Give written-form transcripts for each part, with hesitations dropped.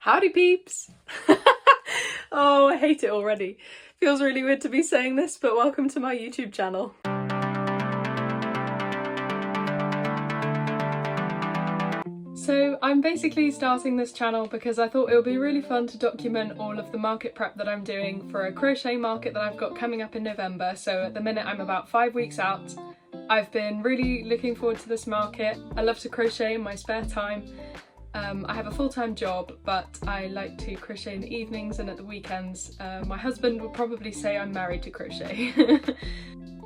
Howdy peeps! Oh, I hate it already. Feels really weird to be saying this, but welcome to my YouTube channel. So I'm basically starting this channel because I thought it would be really fun to document all of the market prep that I'm doing for a crochet market that I've got coming up in November. So at the minute I'm about 5 weeks out. I've been really looking forward to this market. I love to crochet in my spare time. I have a full-time job, but I like to crochet in the evenings and at the weekends. My husband would probably say I'm married to crochet.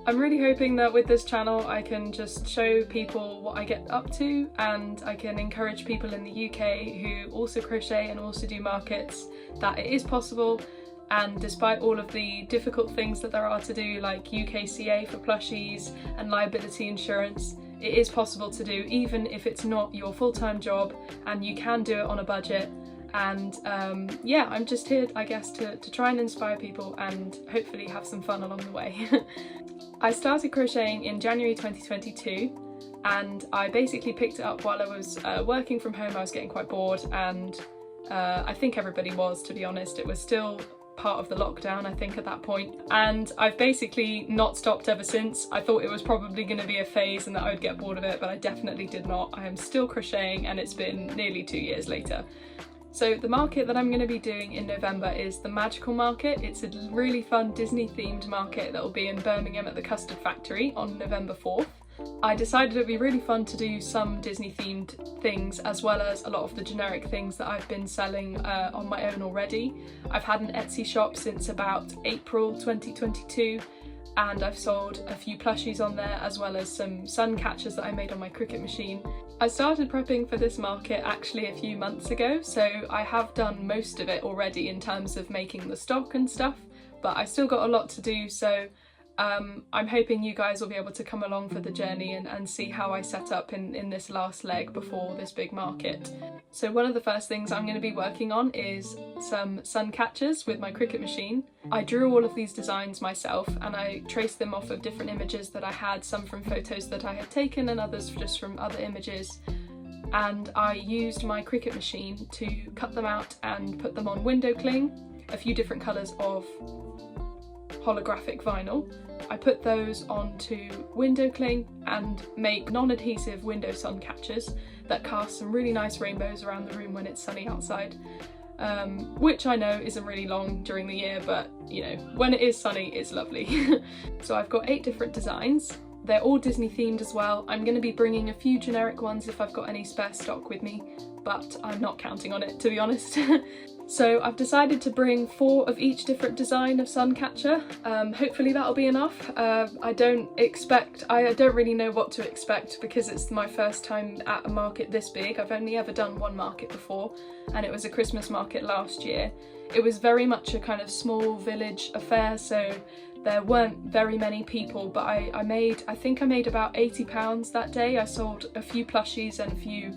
I'm really hoping that with this channel I can just show people what I get up to, and I can encourage people in the UK who also crochet and also do markets that it is possible, and despite all of the difficult things that there are to do, like UKCA for plushies and liability insurance, it is possible to do even if it's not your full-time job, and you can do it on a budget. And yeah, I'm just here, I guess, to try and inspire people and hopefully have some fun along the way. I started crocheting in January 2022, and I basically picked it up while I was working from home. I was getting quite bored, and I think everybody was, to be honest. It was still part of the lockdown, I think, at that point, and I've basically not stopped ever since. I thought it was probably going to be a phase and that I would get bored of it, but I definitely did not. I am still crocheting, and it's been nearly 2 years later. So the market that I'm going to be doing in November is the Magical Market. It's a really fun Disney themed market that will be in Birmingham at the Custard Factory on November 4th. I decided it would be really fun to do some Disney themed things as well as a lot of the generic things that I've been selling on my own already. I've had an Etsy shop since about April 2022, and I've sold a few plushies on there as well as some sun catchers that I made on my Cricut machine. I started prepping for this market actually a few months ago, so I have done most of it already in terms of making the stock and stuff, but I still got a lot to do, so I'm hoping you guys will be able to come along for the journey and see how I set up in this last leg before this big market. So one of the first things I'm going to be working on is some sun catchers with my Cricut machine. I drew all of these designs myself, and I traced them off of different images that I had, some from photos that I had taken and others just from other images. And I used my Cricut machine to cut them out and put them on window cling, a few different colours of holographic vinyl. I put those onto window cling and make non-adhesive window sun catchers that cast some really nice rainbows around the room when it's sunny outside, which I know isn't really long during the year, but you know, when it is sunny it's lovely. So I've got 8 different designs. They're all Disney themed as well. I'm going to be bringing a few generic ones if I've got any spare stock with me, but I'm not counting on it, to be honest. So I've decided to bring 4 of each different design of sun catcher. Hopefully that'll be enough. I don't really know what to expect because it's my first time at a market this big. I've only ever done one market before, and it was a Christmas market last year. It was very much a kind of small village affair, so there weren't very many people, but I think I made about £80 that day. I sold a few plushies and a few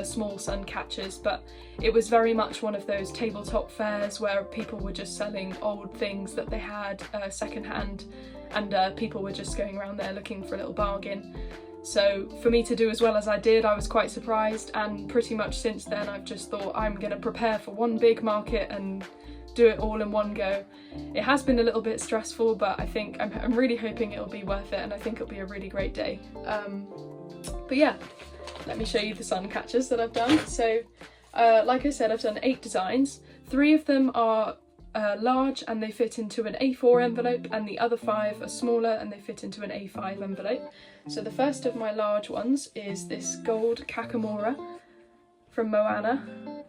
small sun catchers, but it was very much one of those tabletop fairs where people were just selling old things that they had secondhand, and people were just going around there looking for a little bargain. So for me to do as well as I did, I was quite surprised, and pretty much since then I've just thought I'm going to prepare for one big market and do it all in one go. It has been a little bit stressful, but I think I'm really hoping it'll be worth it, and I think it'll be a really great day. But yeah, let me show you the sun catchers that I've done. So like I said, I've done 8 designs. 3 of them are large and they fit into an A4 envelope, and the other 5 are smaller and they fit into an A5 envelope. So the first of my large ones is this gold Kakamora from Moana.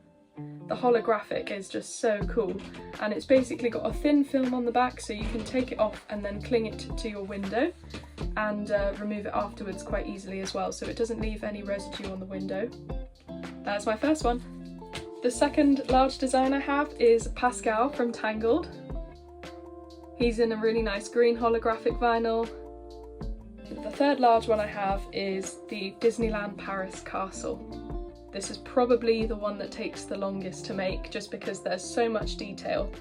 The holographic is just so cool, and it's basically got a thin film on the back so you can take it off and then cling it to your window and remove it afterwards quite easily as well, so it doesn't leave any residue on the window. That's my first one. The second large design I have is Pascal from Tangled. He's in a really nice green holographic vinyl. The third large one I have is the Disneyland Paris Castle. This is probably the one that takes the longest to make just because there's so much detail,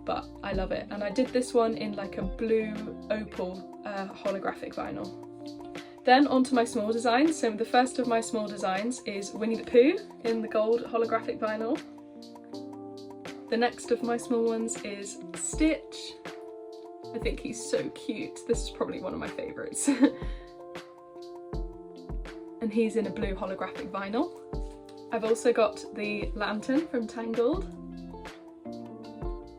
but I love it. And I did this one in like a blue opal holographic vinyl. Then onto my small designs. So the first of my small designs is Winnie the Pooh in the gold holographic vinyl. The next of my small ones is Stitch. I think he's so cute. This is probably one of my favourites. And he's in a blue holographic vinyl. I've also got the lantern from Tangled,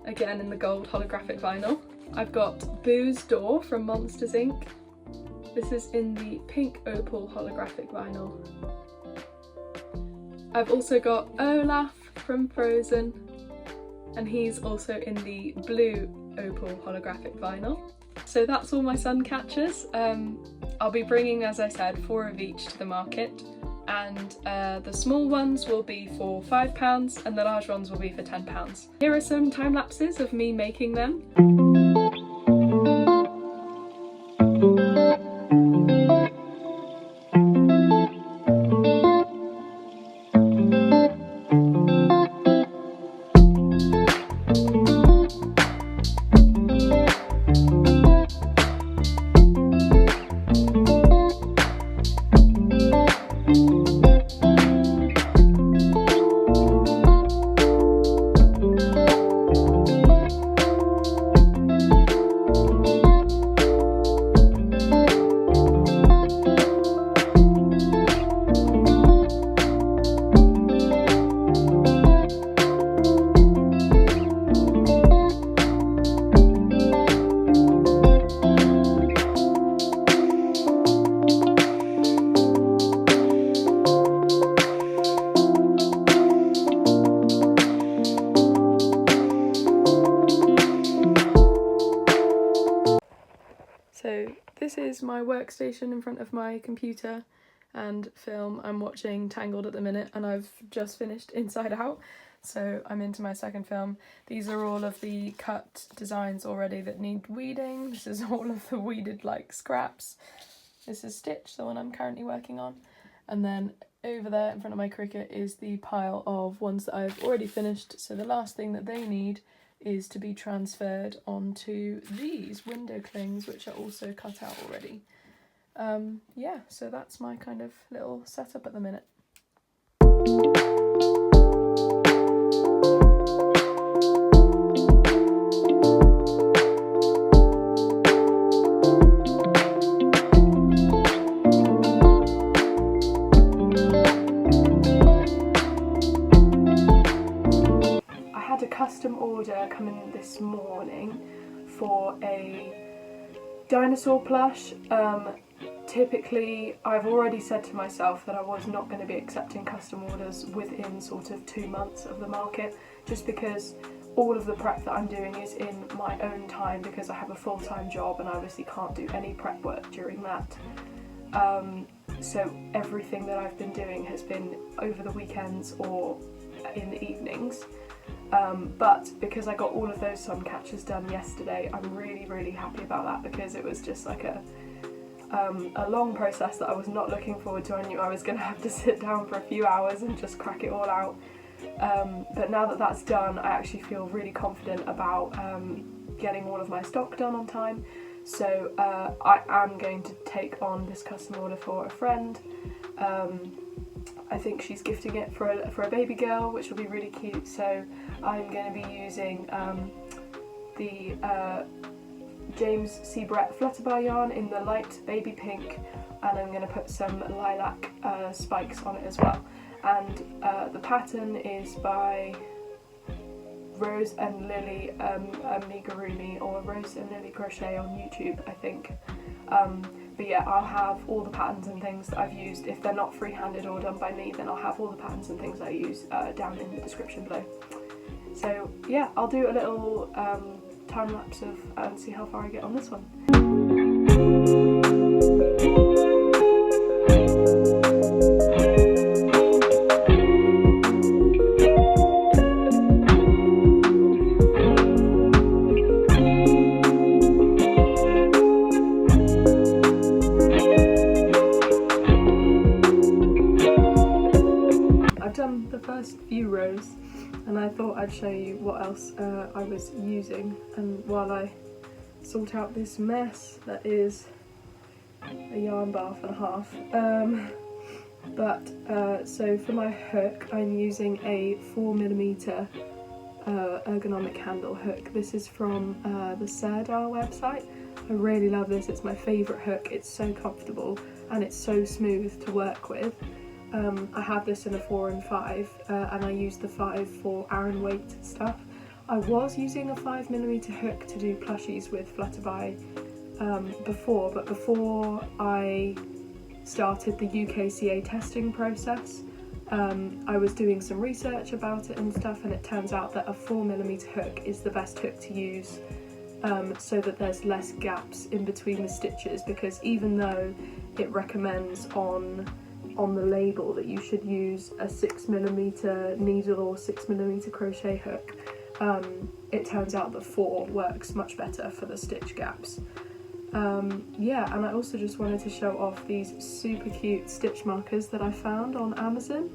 again in the gold holographic vinyl. I've got Boo's door from Monsters Inc. This is in the pink opal holographic vinyl. I've also got Olaf from Frozen, and he's also in the blue opal holographic vinyl. So that's all my sun catchers. I'll be bringing, as I said, 4 of each to the market, and the small ones will be for £5 and the large ones will be for £10. Here are some time lapses of me making them. So this is my workstation in front of my computer and film. I'm watching Tangled at the minute and I've just finished Inside Out, so I'm into my second film. These are all of the cut designs already that need weeding. This is all of the weeded like scraps. This is Stitch, the one I'm currently working on. And then over there in front of my Cricut is the pile of ones that I've already finished, so the last thing that they need is to be transferred onto these window clings, which are also cut out already. Yeah, so that's my kind of little setup at the minute. Custom order coming this morning for a dinosaur plush. Typically I've already said to myself that I was not going to be accepting custom orders within sort of 2 months of the market, just because all of the prep that I'm doing is in my own time, because I have a full-time job and I obviously can't do any prep work during that. So everything that I've been doing has been over the weekends or in the evenings. But because I got all of those sun catchers done yesterday, I'm really happy about that, because it was just like a long process that I was not looking forward to. I knew I was going to have to sit down for a few hours and just crack it all out. But now that that's done, I actually feel really confident about getting all of my stock done on time. So I am going to take on this custom order for a friend. I think she's gifting it for a baby girl, which will be really cute. So I'm going to be using the James C. Brett Flutterby yarn in the light baby pink, and I'm going to put some lilac spikes on it as well. And the pattern is by Rose and Lily Amigurumi, or Rose and Lily Crochet on YouTube, I think. But yeah, I'll have all the patterns and things that I've used. If they're not free-handed or done by me, then I'll have all the patterns and things I use down in the description below. So yeah, I'll do a little time lapse of and see how far I get on this one. Done the first few rows, and I thought I'd show you what else I was using, and while I sort out this mess that is a yarn bath and a half. So for my hook I'm using a 4mm ergonomic handle hook. This is from the Serdar website. I really love this, it's my favourite hook. It's so comfortable and it's so smooth to work with. I have this in a 4 and 5 and I use the 5 for Aran weight stuff. I was using a 5mm hook to do plushies with Flutterby before, but before I started the UKCA testing process, I was doing some research about it and stuff, and it turns out that a 4mm hook is the best hook to use so that there's less gaps in between the stitches, because even though it recommends on the label that you should use a 6mm needle or 6mm crochet hook, it turns out that 4 works much better for the stitch gaps. Yeah, and I also just wanted to show off these super cute stitch markers that I found on Amazon.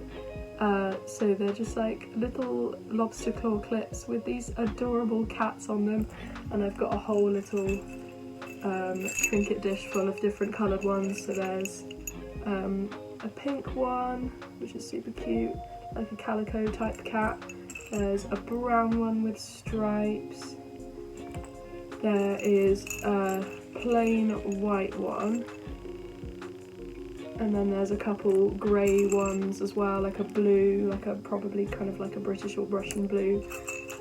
So they're just like little lobster claw clips with these adorable cats on them, and I've got a whole little trinket dish full of different coloured ones. So there's a pink one, which is super cute, like a calico type cat. There's a brown one with stripes. There is a plain white one, and then there's a couple grey ones as well, like a blue, like a probably kind of like a British or Russian blue,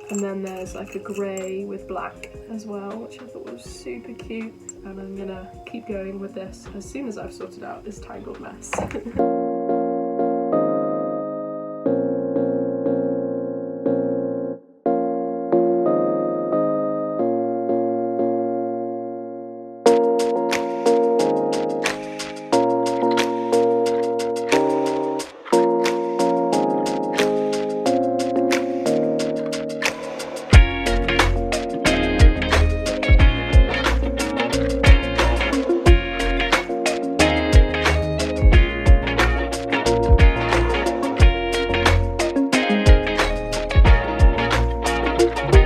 and then there's like a grey with black as well, which I thought was super cute. And I'm gonna keep going with this as soon as I've sorted out this tangled mess.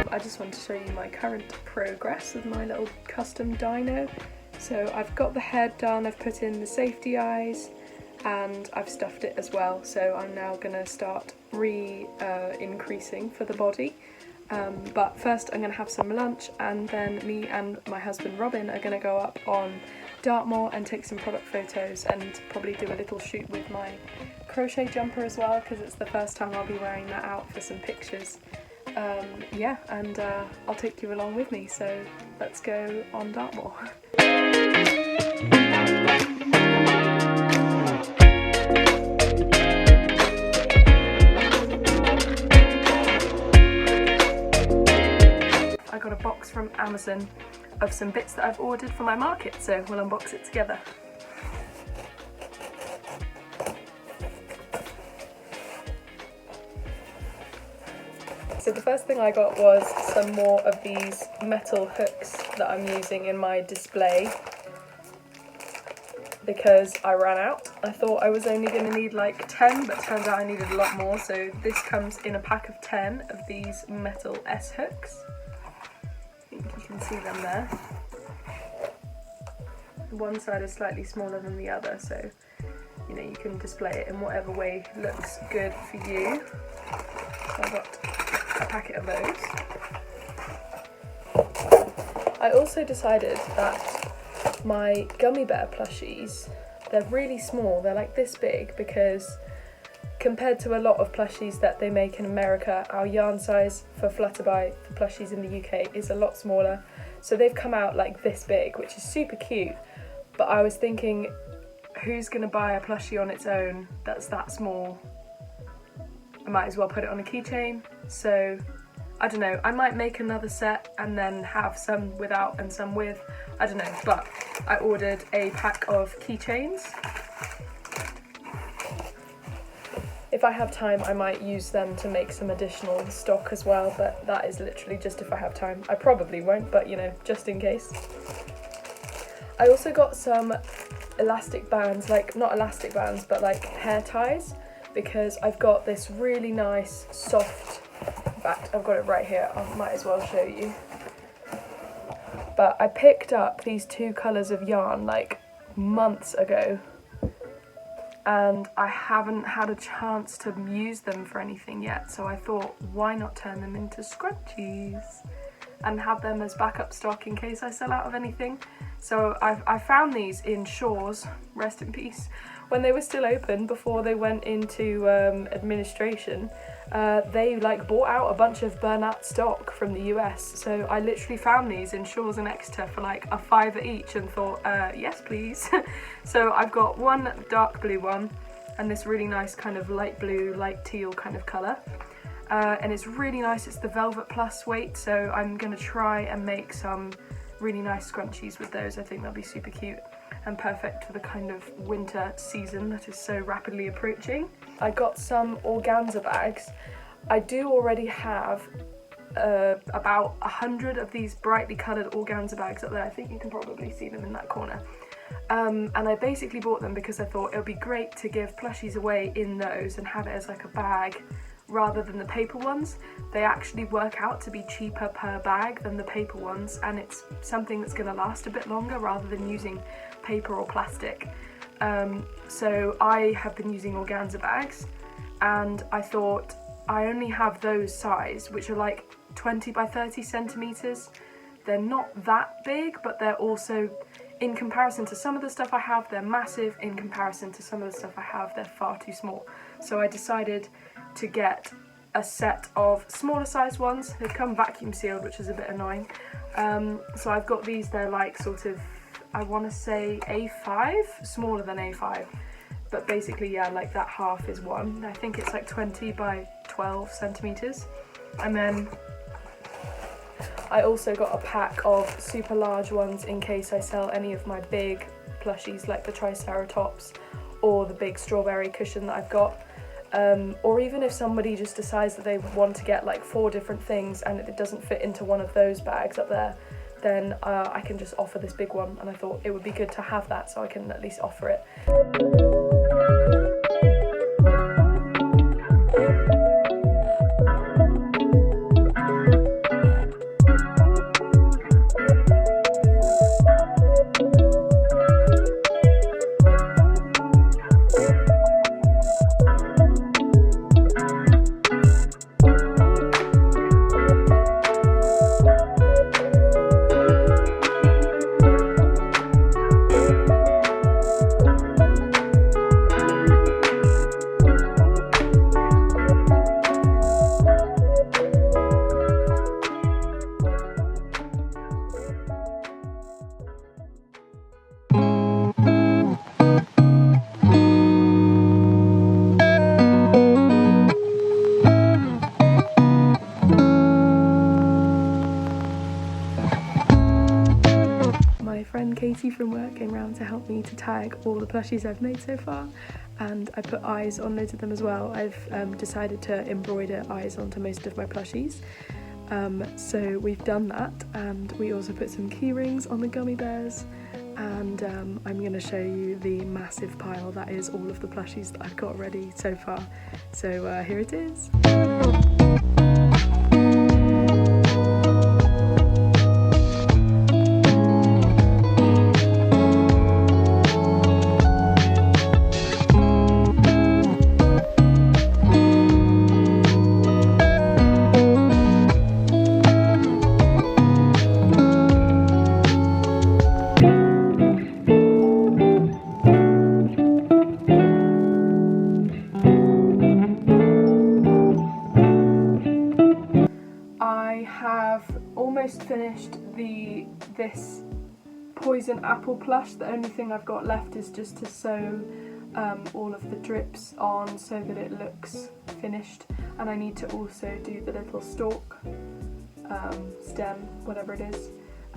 I just want to show you my current progress with my little custom dino. So I've got the head done, I've put in the safety eyes, and I've stuffed it as well. So I'm now going to start increasing for the body. But first I'm going to have some lunch, and then me and my husband Robin are going to go up on Dartmoor and take some product photos, and probably do a little shoot with my crochet jumper as well, because it's the first time I'll be wearing that out for some pictures. Yeah, and I'll take you along with me, so let's go on Dartmoor. I got a box from Amazon of some bits that I've ordered for my market, so we'll unbox it together. So the first thing I got was some more of these metal hooks that I'm using in my display, because I ran out. I thought I was only going to need like 10, but turns out I needed a lot more. So this comes in a pack of 10 of these metal S hooks. I think you can see them there. One side is slightly smaller than the other, so you know, you can display it in whatever way looks good for you. So I got a packet of those. I also decided that my gummy bear plushies, they're really small, they're like this big, because compared to a lot of plushies that they make in America, our yarn size for Flutterby for plushies in the UK is a lot smaller. So they've come out like this big, which is super cute, but I was thinking, who's going to buy a plushie on its own that's that small? I might as well put it on a keychain. So I don't know, I might make another set and then have some without and some with, I don't know, but I ordered a pack of keychains. If I have time I might use them to make some additional stock as well, but that is literally just if I have time. I probably won't, but you know, just in case. I also got some elastic bands, like not elastic bands but like hair ties, because I've got this really nice soft, in fact I've got it right here, I might as well show you. But I picked up these two colours of yarn like months ago, and I haven't had a chance to use them for anything yet, so I thought, why not turn them into scrunchies and have them as backup stock in case I sell out of anything. So I found these in Shaw's, rest in peace, when they were still open before they went into administration. They like bought out a bunch of burnout stock from the US, so I literally found these in Shaw's and Exeter for like a $5 each and thought, yes please. So I've got one dark blue one and this really nice kind of light blue, light teal kind of colour. And it's really nice, it's the Velvet Plus weight, so I'm going to try and make some really nice scrunchies with those. I think they'll be super cute and perfect for the kind of winter season that is so rapidly approaching. I got some organza bags. I do already have about 100 of these brightly coloured organza bags up there. I think you can probably see them in that corner. And I basically bought them because I thought it would be great to give plushies away in those and have it as like a bag rather than the paper ones. They actually work out to be cheaper per bag than the paper ones, and it's something that's going to last a bit longer rather than using paper or plastic. So I have been using organza bags, and I thought I only have those size, which are like 20 by 30 centimetres. They're not that big, but they're also, in comparison to some of the stuff I have, they're massive. In comparison to some of the stuff I have, they're far too small. So I decided to get a set of smaller size ones. They come vacuum sealed, which is a bit annoying. So I've got these, they're like sort of, I want to say A5, smaller than A5. But basically, yeah, like that half is one. I think it's like 20 by 12 centimetres. And then I also got a pack of super large ones in case I sell any of my big plushies like the Triceratops or the big strawberry cushion that I've got. Or even if somebody just decides that they want to get like 4 different things and it doesn't fit into one of those bags up there, then I can just offer this big one, and I thought it would be good to have that so I can at least offer it. Katie from work came round to help me to tag all the plushies I've made so far, and I put eyes on loads of them as well. I've decided to embroider eyes onto most of my plushies, so we've done that, and we also put some key rings on the gummy bears, and I'm going to show you the massive pile that is all of the plushies that I've got ready so far. So here it is. Almost finished this poison apple plush. The only thing I've got left is just to sew all of the drips on so that it looks finished, and I need to also do the little stalk, stem, whatever it is,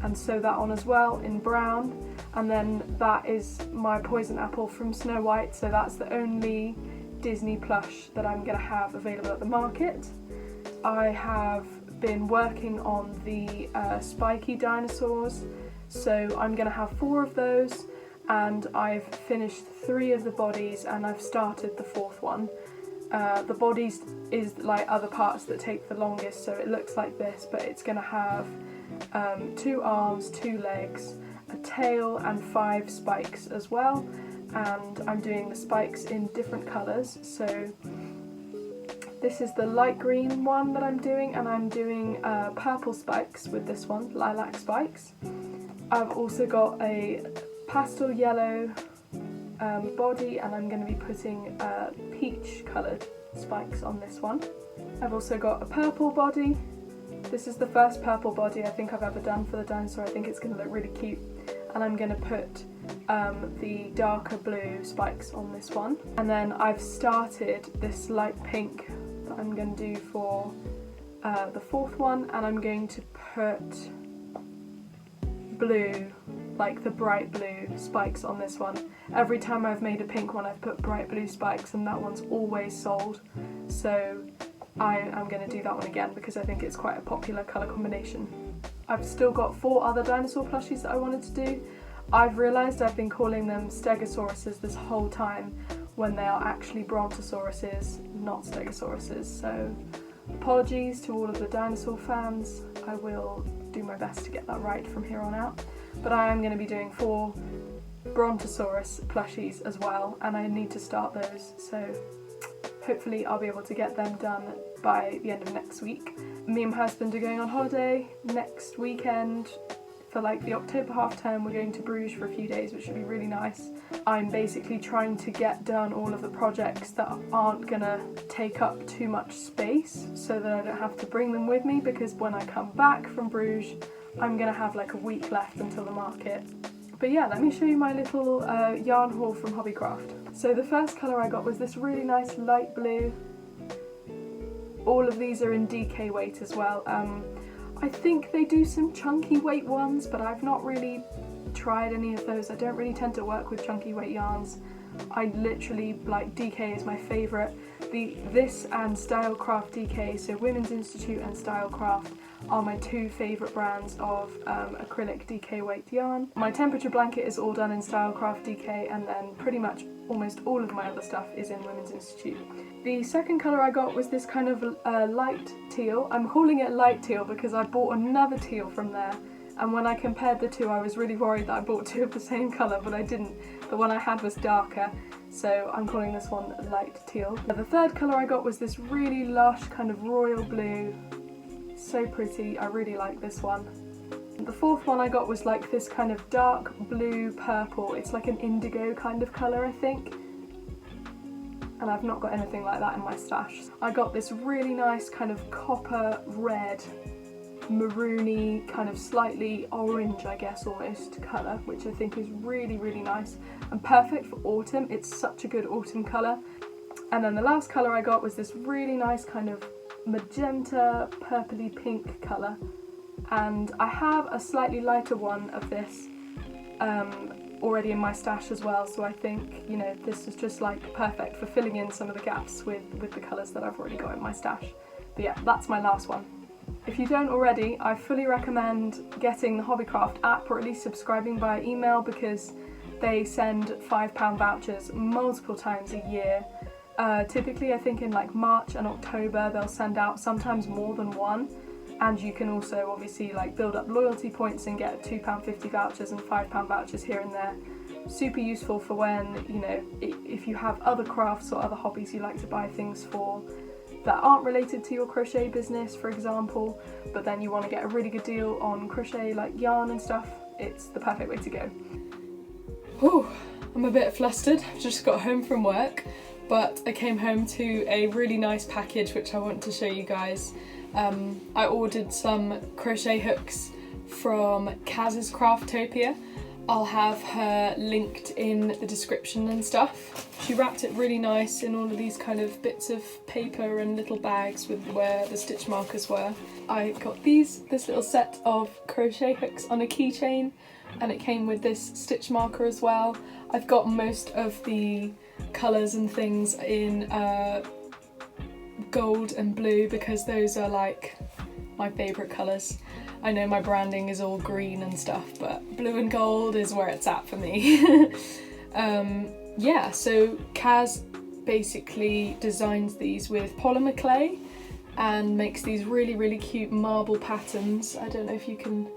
and sew that on as well in brown. And then that is my poison apple from Snow White, so that's the only Disney plush that I'm going to have available at the market. I have been working on the spiky dinosaurs, so I'm going to have 4 of those, and I've finished 3 of the bodies and I've started the 4th one. The bodies is like other parts that take the longest, so it looks like this, but it's going to have 2 arms, 2 legs, a tail and 5 spikes as well, and I'm doing the spikes in different colours. So this is the light green one that I'm doing, and I'm doing purple spikes with this one, lilac spikes. I've also got a pastel yellow body, and I'm going to be putting peach coloured spikes on this one. I've also got a purple body. This is the first purple body I think I've ever done for the dinosaur. I think it's going to look really cute, and I'm going to put the darker blue spikes on this one. And then I've started this light pink that I'm going to do for the fourth one, and I'm going to put blue, like the bright blue spikes on this one. Every time I've made a pink one I've put bright blue spikes, and that one's always sold, so I'm going to do that one again because I think it's quite a popular colour combination. I've still got 4 other dinosaur plushies that I wanted to do. I've realised I've been calling them stegosauruses this whole time when they are actually brontosauruses, not stegosauruses, so apologies to all of the dinosaur fans. I will do my best to get that right from here on out. But I am going to be doing 4 brontosaurus plushies as well, and I need to start those, so hopefully I'll be able to get them done by the end of next week. Me and my husband are going on holiday next weekend for like the October half term. We're going to Bruges for a few days, which should be really nice. I'm basically trying to get done all of the projects that aren't gonna take up too much space so that I don't have to bring them with me, because when I come back from Bruges I'm gonna have like a week left until the market. But yeah, let me show you my little yarn haul from Hobbycraft. So the first colour I got was this really nice light blue. All of these are in DK weight as well. I think they do some chunky weight ones, but I've not really tried any of those. I don't really tend to work with chunky weight yarns. I literally, like, DK is my favourite. This and Stylecraft DK, so Women's Institute and Stylecraft, are my 2 favourite brands of acrylic DK weight yarn. My temperature blanket is all done in Stylecraft DK, and then pretty much almost all of my other stuff is in Women's Institute. The second colour I got was this kind of light teal. I'm calling it light teal because I bought another teal from there, and when I compared the two I was really worried that I bought 2 of the same colour, but I didn't. The one I had was darker, so I'm calling this one light teal. The third colour I got was this really lush kind of royal blue. So pretty, I really like this one. The fourth one I got was like this kind of dark blue purple. It's like an indigo kind of colour, I think. And I've not got anything like that in my stash. I got this really nice kind of copper red, maroony, kind of slightly orange, I guess, almost colour, which I think is really, really nice and perfect for autumn. It's such a good autumn colour. And then the last colour I got was this really nice kind of magenta, purpley pink colour. And I have a slightly lighter one of this already in my stash as well, so I think, you know, this is just like perfect for filling in some of the gaps with the colours that I've already got in my stash. But yeah, that's my last one. If you don't already, I fully recommend getting the Hobbycraft app, or at least subscribing via email, because they send £5 vouchers multiple times a year. Typically I think in like March and October they'll send out sometimes more than one, and you can also obviously like build up loyalty points and get £2.50 vouchers and £5 vouchers here and there. Super useful for when, you know, if you have other crafts or other hobbies you like to buy things for that aren't related to your crochet business, for example, but then you want to get a really good deal on crochet like yarn and stuff. It's the perfect way to go. Whew, I'm a bit flustered. I've just got home from work, but I came home to a really nice package which I want to show you guys. I ordered some crochet hooks from Kaz's Craftopia. I'll have her linked in the description and stuff. She wrapped it really nice in all of these kind of bits of paper and little bags with where the stitch markers were. I got this little set of crochet hooks on a keychain, and it came with this stitch marker as well. I've got most of the colours and things in gold and blue because those are like my favourite colours. I know my branding is all green and stuff, but blue and gold is where it's at for me. Yeah, so Kaz basically designs these with polymer clay and makes these really, really cute marble patterns. I don't know if you can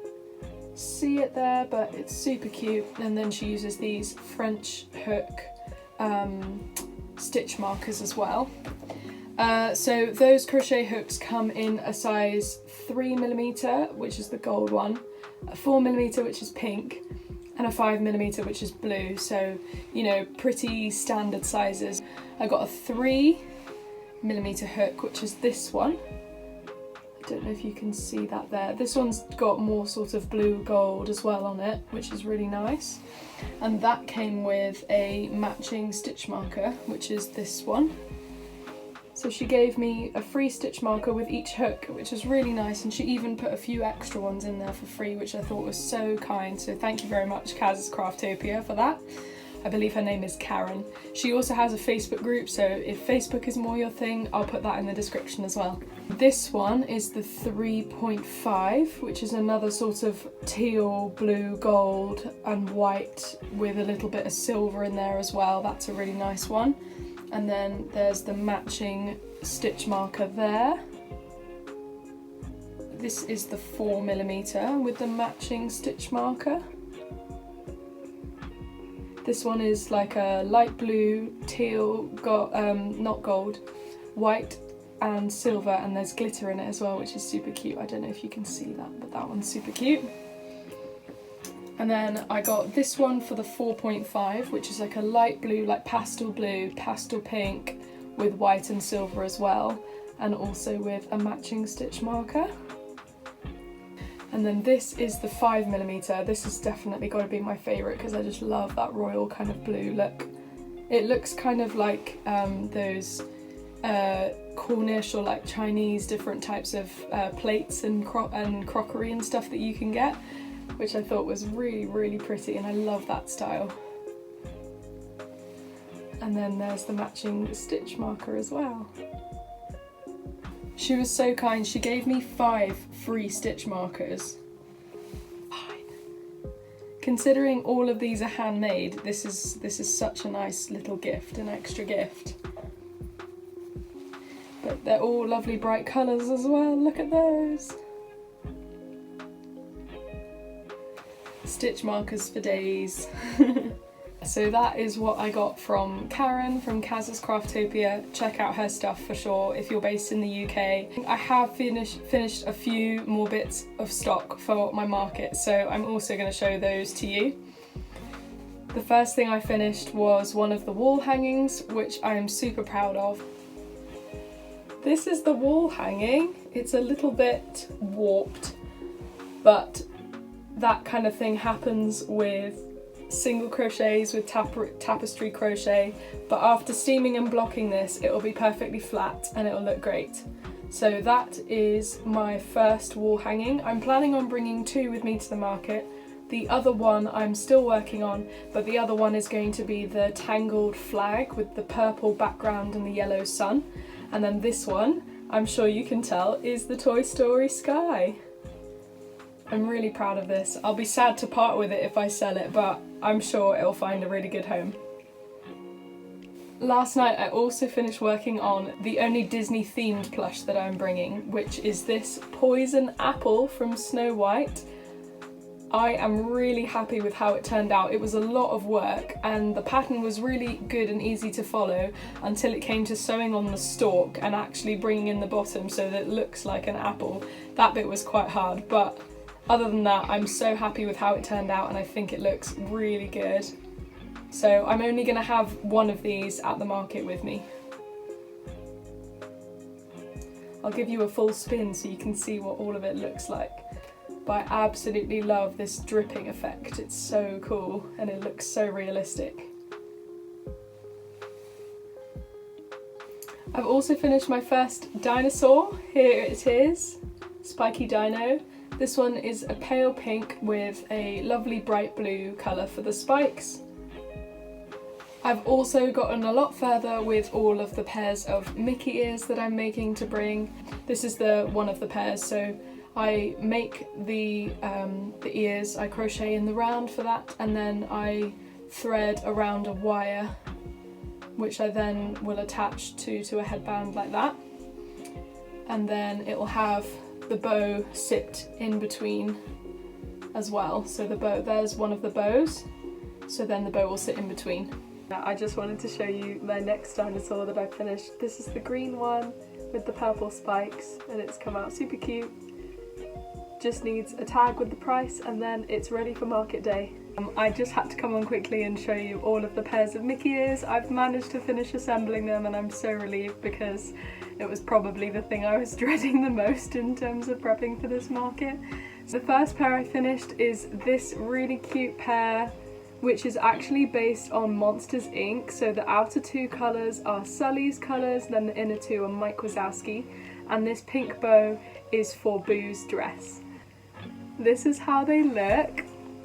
see it there, but it's super cute. And then she uses these French hook stitch markers as well. So those crochet hooks come in a size 3mm, which is the gold one, a 4mm, which is pink, and a 5mm, which is blue. So, you know, pretty standard sizes. I got a 3mm hook, which is this one. I don't know if you can see that there. This one's got more sort of blue gold as well on it, which is really nice. And that came with a matching stitch marker, which is this one. So she gave me a free stitch marker with each hook, which was really nice, and she even put a few extra ones in there for free, which I thought was so kind. So thank you very much, Kaz's Craftopia, for that. I believe her name is Karen. She also has a Facebook group, so if Facebook is more your thing, I'll put that in the description as well. This one is the 3.5, which is another sort of teal, blue, gold and white with a little bit of silver in there as well. That's a really nice one. And then there's the matching stitch marker there. This is the 4mm with the matching stitch marker. This one is like a light blue, teal, not gold, white and silver, and there's glitter in it as well, which is super cute. I don't know if you can see that, but that one's super cute. And then I got this one for the 4.5, which is like a light blue, like pastel blue, pastel pink with white and silver as well, and also with a matching stitch marker. And then this is the 5mm. This has definitely got to be my favourite because I just love that royal kind of blue look. It looks kind of like those Cornish or like Chinese different types of plates and crockery and stuff that you can get, which I thought was really, really pretty, and I love that style. And then there's the matching stitch marker as well. She was so kind, she gave me 5 free stitch markers. Fine. Considering all of these are handmade, this is such a nice little gift, an extra gift. But they're all lovely bright colours as well, look at those. Stitch markers for days. So that is what I got from Karen from Kaz's Craftopia. Check out her stuff for sure if you're based in the UK. I have finished a few more bits of stock for my market, so I'm also going to show those to you. The first thing I finished was one of the wall hangings, which I am super proud of. This is the wall hanging. It's a little bit warped, but that kind of thing happens with single crochets with tapestry crochet, but after steaming and blocking this, it will be perfectly flat and it will look great. So that is my first wall hanging. I'm planning on bringing 2 with me to the market. The other one I'm still working on, but the other one is going to be the tangled flag with the purple background and the yellow sun. And then this one, I'm sure you can tell, is the Toy Story sky. I'm really proud of this. I'll be sad to part with it if I sell it, but I'm sure it'll find a really good home. Last night I also finished working on the only Disney themed plush that I'm bringing, which is this poison apple from Snow White. I am really happy with how it turned out. It was a lot of work and the pattern was really good and easy to follow until it came to sewing on the stalk and actually bringing in the bottom so that it looks like an apple. That bit was quite hard, but other than that, I'm so happy with how it turned out and I think it looks really good. So I'm only going to have one of these at the market with me. I'll give you a full spin so you can see what all of it looks like. But I absolutely love this dripping effect. It's so cool and it looks so realistic. I've also finished my first dinosaur. Here it is, Spiky Dino. This one is a pale pink with a lovely bright blue colour for the spikes. I've also gotten a lot further with all of the pairs of Mickey ears that I'm making to bring. This is one of the pairs, so I make the ears, I crochet in the round for that, and then I thread around a wire, which I then will attach to a headband like that. And then it will have the bow sit in between as well. So the bow, there's one of the bows, so then the bow will sit in between. I just wanted to show you my next dinosaur that I finished. This is the green one with the purple spikes, and it's come out super cute. Just needs a tag with the price and then it's ready for market day. I just had to come on quickly and show you all of the pairs of Mickey ears. I've managed to finish assembling them and I'm so relieved because it was probably the thing I was dreading the most in terms of prepping for this market. So the first pair I finished is this really cute pair, which is actually based on Monsters Inc. So the outer two colours are Sully's colours, then the inner two are Mike Wazowski, and this pink bow is for Boo's dress. This is how they look.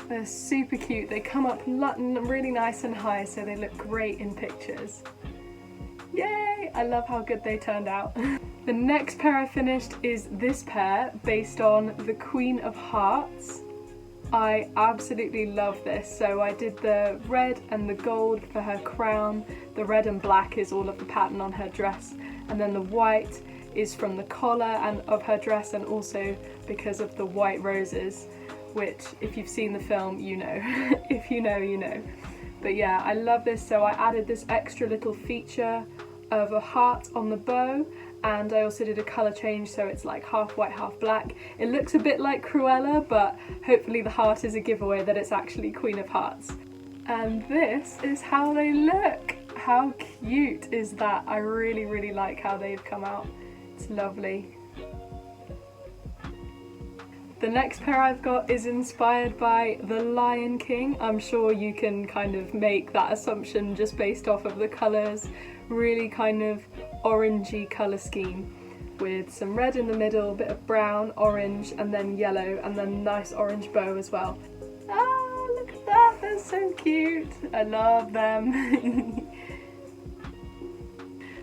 They're super cute. They come up really nice and high, so they look great in pictures. Yay! I love how good they turned out. The next pair I finished is this pair based on the Queen of Hearts. I absolutely love this. So I did the red and the gold for her crown. The red and black is all of the pattern on her dress, and then the white is from the collar and of her dress, and also because of the white roses, which if you've seen the film you know. If you know, you know. But yeah, I love this. So I added this extra little feature of a heart on the bow, and I also did a colour change, so it's like half white, half black. It looks a bit like Cruella, but hopefully the heart is a giveaway that it's actually Queen of Hearts. And this is how they look. How cute is that? I really, really like how they've come out. It's lovely. The next pair I've got is inspired by The Lion King. I'm sure you can kind of make that assumption just based off of the colours. Really kind of orangey colour scheme with some red in the middle, a bit of brown, orange, and then yellow, and then nice orange bow as well. Ah, look at that, they're so cute. I love them.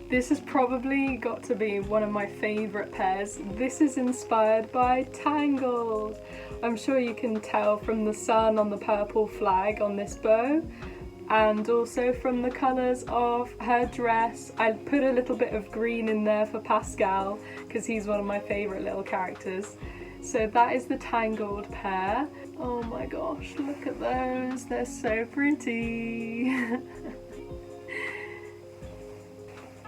This has probably got to be one of my favourite pairs. This is inspired by Tangled. I'm sure you can tell from the sun on the purple flag on this bow, and also from the colours of her dress. I put a little bit of green in there for Pascal because he's one of my favourite little characters. So that is the Tangled pair. Oh my gosh, look at those, they're so pretty.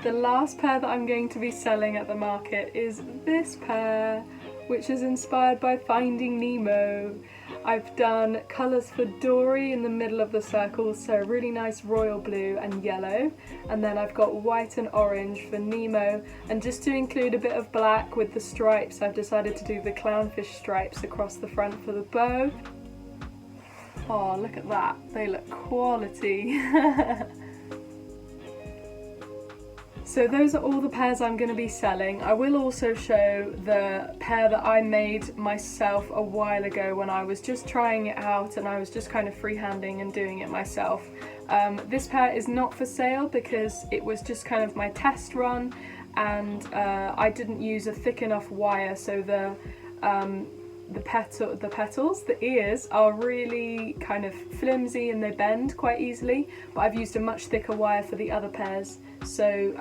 The last pair that I'm going to be selling at the market is this pair, which is inspired by Finding Nemo. I've done colours for Dory in the middle of the circle, so really nice royal blue and yellow, and then I've got white and orange for Nemo, and just to include a bit of black with the stripes, I've decided to do the clownfish stripes across the front for the bow. Oh, look at that, they look quality. So those are all the pairs I'm going to be selling. I will also show the pair that I made myself a while ago when I was just trying it out and I was just kind of freehanding and doing it myself. This pair is not for sale because it was just kind of my test run, and I didn't use a thick enough wire, so the petals, the ears are really kind of flimsy and they bend quite easily, but I've used a much thicker wire for the other pairs, so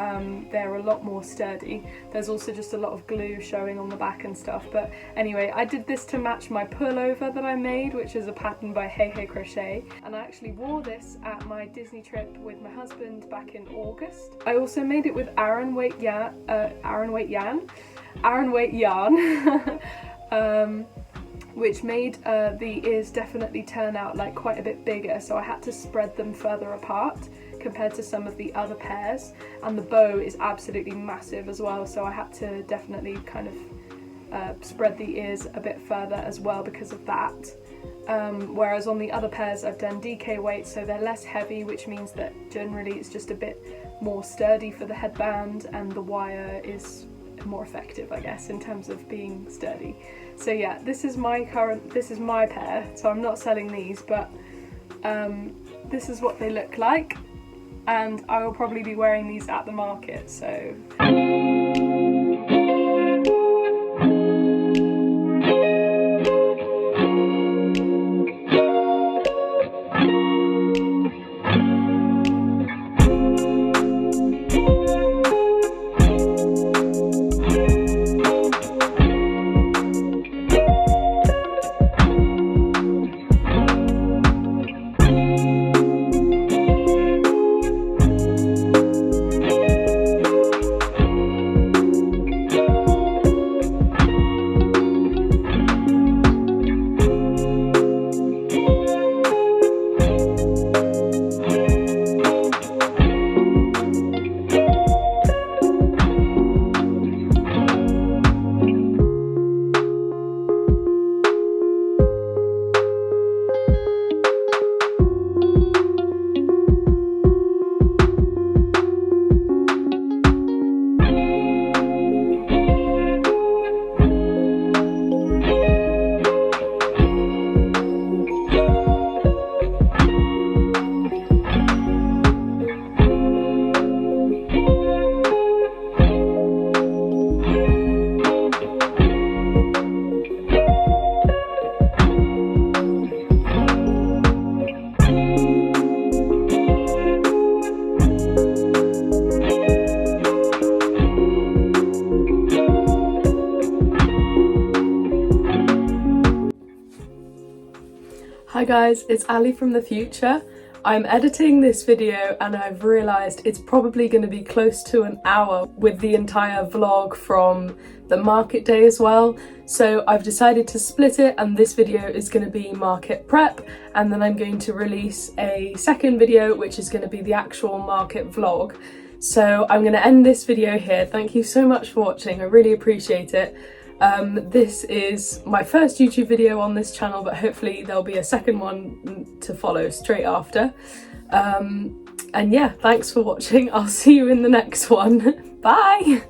they're a lot more sturdy. There's also just a lot of glue showing on the back and stuff, but anyway, I did this to match my pullover that I made, which is a pattern by Hey Crochet, and I actually wore this at my Disney trip with my husband back in August. I also made it with Aran Weight yarn. Which made the ears definitely turn out like quite a bit bigger, so I had to spread them further apart compared to some of the other pairs, and the bow is absolutely massive as well, so I had to definitely kind of spread the ears a bit further as well because of that. Whereas on the other pairs I've done DK weight, so they're less heavy, which means that generally it's just a bit more sturdy for the headband, and the wire is more effective, I guess, in terms of being sturdy. So yeah, this is my pair, so I'm not selling these, but this is what they look like, and I will probably be wearing these at the market, so Hi guys, it's Ali from the future. I'm editing this video and I've realised it's probably going to be close to an hour with the entire vlog from the market day as well. So I've decided to split it, and this video is going to be market prep, and then I'm going to release a second video which is going to be the actual market vlog. So I'm going to end this video here. Thank you so much for watching, I really appreciate it. This is my first YouTube video on this channel, but hopefully there'll be a second one to follow straight after. And yeah, thanks for watching. I'll see you in the next one. Bye!